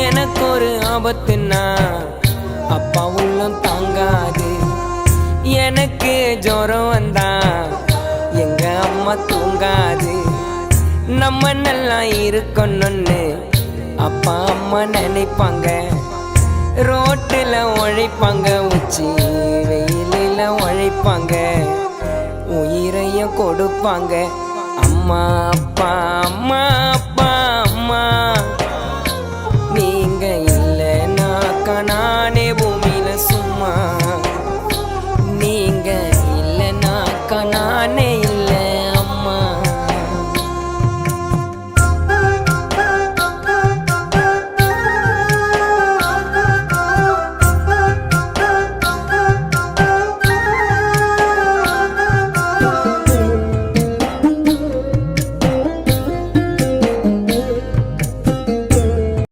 எனக்கு ஒரு ஆபத்துன்னா அப்பா உள்ளம் தாங்காது. எனக்கு ஜுரம் வந்தா எங்க அம்மா தூங்காது. நம்ம நல்லா இருக்கணும்னு அப்பா அம்மா நினைப்பாங்க. ரோட்டில் உழைப்பாங்க, உச்சி வெயிலில் உழைப்பாங்க, உயிரையும் கொடுப்பாங்க. அம்மா அப்பா அம்மா அப்பா அம்மா.